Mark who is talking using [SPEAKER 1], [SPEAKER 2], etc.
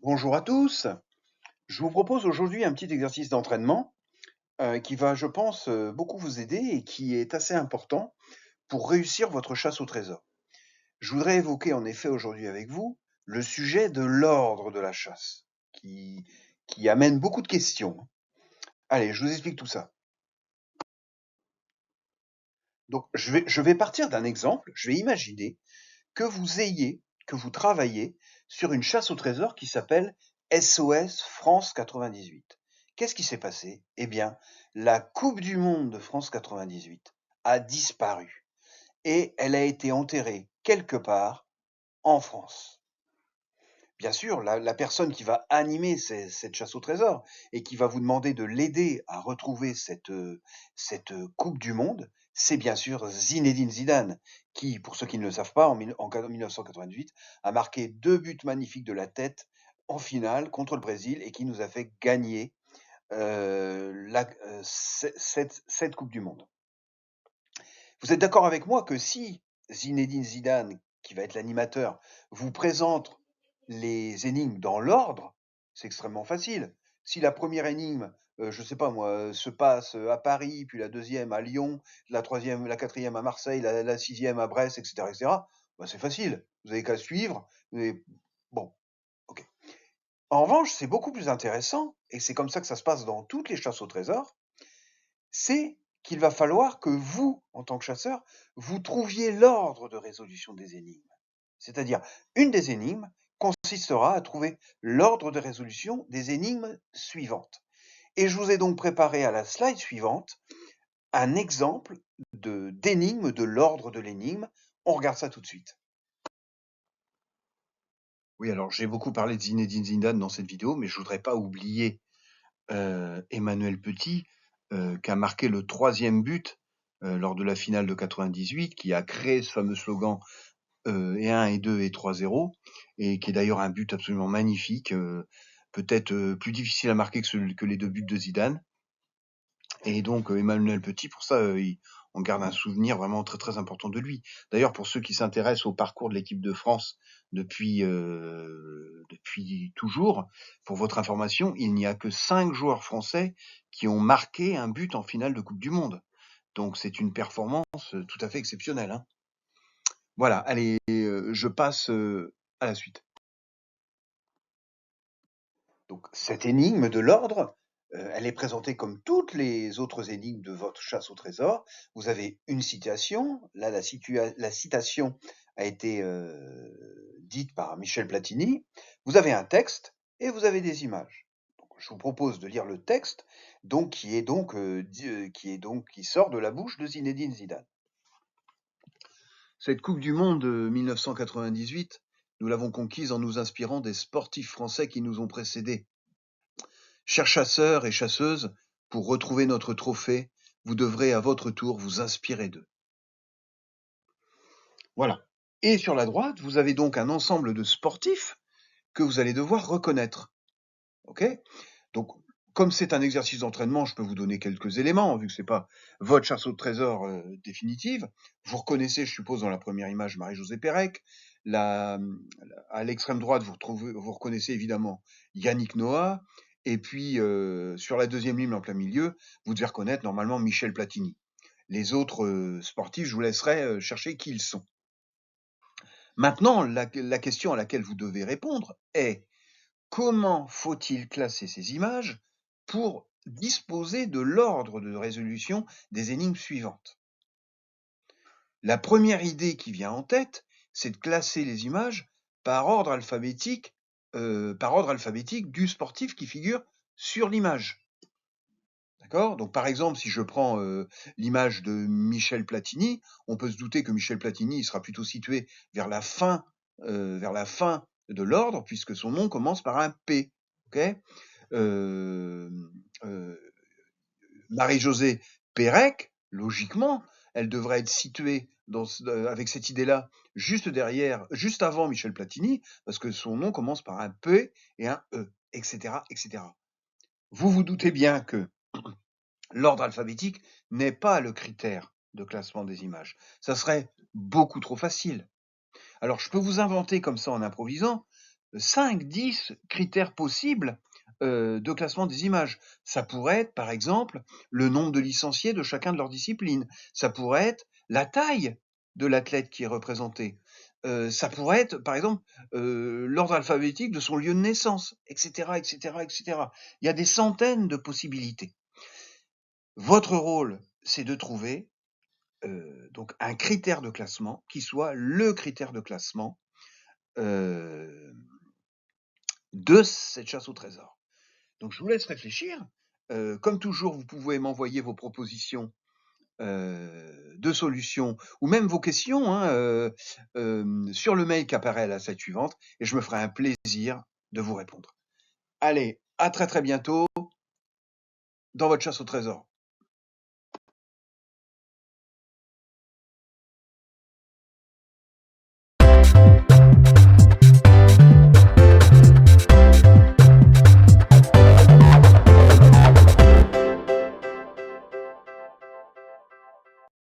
[SPEAKER 1] Bonjour à tous. Je vous propose aujourd'hui un petit exercice d'entraînement qui va, je pense, beaucoup vous aider et qui est assez important pour réussir votre chasse au trésor. Je voudrais évoquer en effet aujourd'hui avec vous le sujet de l'ordre de la chasse qui, qui amène beaucoup de questions. Allez, je vous explique tout ça. Donc, je vais partir d'un exemple. Je vais imaginer que vous travaillez sur une chasse au trésor qui s'appelle SOS France 98. Qu'est-ce qui s'est passé? Eh bien, la Coupe du monde de France 98 a disparu et elle a été enterrée quelque part en France. Bien sûr, la personne qui va animer cette chasse au trésor et qui va vous demander de l'aider à retrouver cette Coupe du monde, c'est bien sûr Zinedine Zidane, qui, pour ceux qui ne le savent pas, en 1998, a marqué 2 buts magnifiques de la tête en finale contre le Brésil et qui nous a fait gagner cette Coupe du monde. Vous êtes d'accord avec moi que si Zinedine Zidane, qui va être l'animateur, vous présente les énigmes dans l'ordre, c'est extrêmement facile. Si la première énigme, je sais pas moi, se passe, à Paris, puis la deuxième à Lyon, la quatrième à Marseille, la 6e à Brest, et cetera, bah, c'est facile. Vous avez qu'à suivre et bon, OK. En revanche, c'est beaucoup plus intéressant et c'est comme ça que ça se passe dans toutes les chasses au trésor, c'est qu'il va falloir que vous, en tant que chasseur, vous trouviez l'ordre de résolution des énigmes. C'est-à-dire, une des énigmes consistera à trouver l'ordre de résolution des énigmes suivantes. Et je vous ai donc préparé à la slide suivante un exemple d'énigme, de l'ordre de l'énigme. On regarde ça tout de suite. Oui, alors j'ai beaucoup parlé de Zinedine Zidane dans cette vidéo, mais je voudrais pas oublier Emmanuel Petit, qui a marqué le 3e but lors de la finale de 98, qui a créé ce fameux slogan et 1 et 2 et 3-0, et qui est d'ailleurs un but absolument magnifique, peut-être plus difficile à marquer que les 2 buts de Zidane. Et donc Emmanuel Petit, pour ça, on garde un souvenir vraiment très très important de lui. D'ailleurs, pour ceux qui s'intéressent au parcours de l'équipe de France depuis toujours, pour votre information, il n'y a que 5 joueurs français qui ont marqué un but en finale de Coupe du Monde. Donc c'est une performance tout à fait exceptionnelle, hein. Voilà, allez, je passe à la suite. Donc cette énigme de l'ordre, elle est présentée comme toutes les autres énigmes de votre chasse au trésor. Vous avez une citation, là la citation a été dite par Michel Platini. Vous avez un texte et vous avez des images. Donc, je vous propose de lire le texte, donc qui sort de la bouche de Zinedine Zidane. Cette Coupe du monde de 1998, nous l'avons conquise en nous inspirant des sportifs français qui nous ont précédés. Chers chasseurs et chasseuses, pour retrouver notre trophée, vous devrez à votre tour vous inspirer d'eux. Voilà. Et sur la droite, vous avez donc un ensemble de sportifs que vous allez devoir reconnaître. OK? Donc, comme c'est un exercice d'entraînement, je peux vous donner quelques éléments, vu que c'est pas votre chasse au trésor définitive. Vous reconnaissez, je suppose, dans la première image, Marie-Josée Pérec. À l'extrême droite, vous reconnaissez évidemment Yannick Noah. Et puis, sur la deuxième ligne en plein milieu, vous devez reconnaître normalement Michel Platini. Les autres sportifs, je vous laisserai chercher qui ils sont. Maintenant, la question à laquelle vous devez répondre est: comment faut-il classer ces images pour disposer de l'ordre de résolution des énigmes suivantes? La première idée qui vient en tête, c'est de classer les images par ordre alphabétique du sportif qui figure sur l'image. D'accord? Donc par exemple, si je prends l'image de Michel Platini, on peut se douter que Michel Platini, il sera plutôt situé vers la fin de l'ordre, puisque son nom commence par un P. OK? Marie-Josée Pérec, logiquement, elle devrait être située avec cette idée-là, juste avant Michel Platini, parce que son nom commence par un P et un E, etc., etc. Vous vous doutez bien que l'ordre alphabétique n'est pas le critère de classement des images. Ça serait beaucoup trop facile. Alors, je peux vous inventer comme ça en improvisant 5, 10 critères possibles de classement des images. Ça pourrait être, par exemple, le nombre de licenciés de chacun de leurs disciplines. Ça pourrait être la taille de l'athlète qui est représenté. Ça pourrait être, par exemple, l'ordre alphabétique de son lieu de naissance, etc., etc., etc. Il y a des centaines de possibilités. Votre rôle, c'est de trouver donc un critère de classement qui soit le critère de classement de cette chasse au trésor. Donc je vous laisse réfléchir. Comme toujours, vous pouvez m'envoyer vos propositions de solutions ou même vos questions sur le mail qui apparaît à la slide suivante et je me ferai un plaisir de vous répondre. Allez, à très très bientôt dans votre chasse au trésor.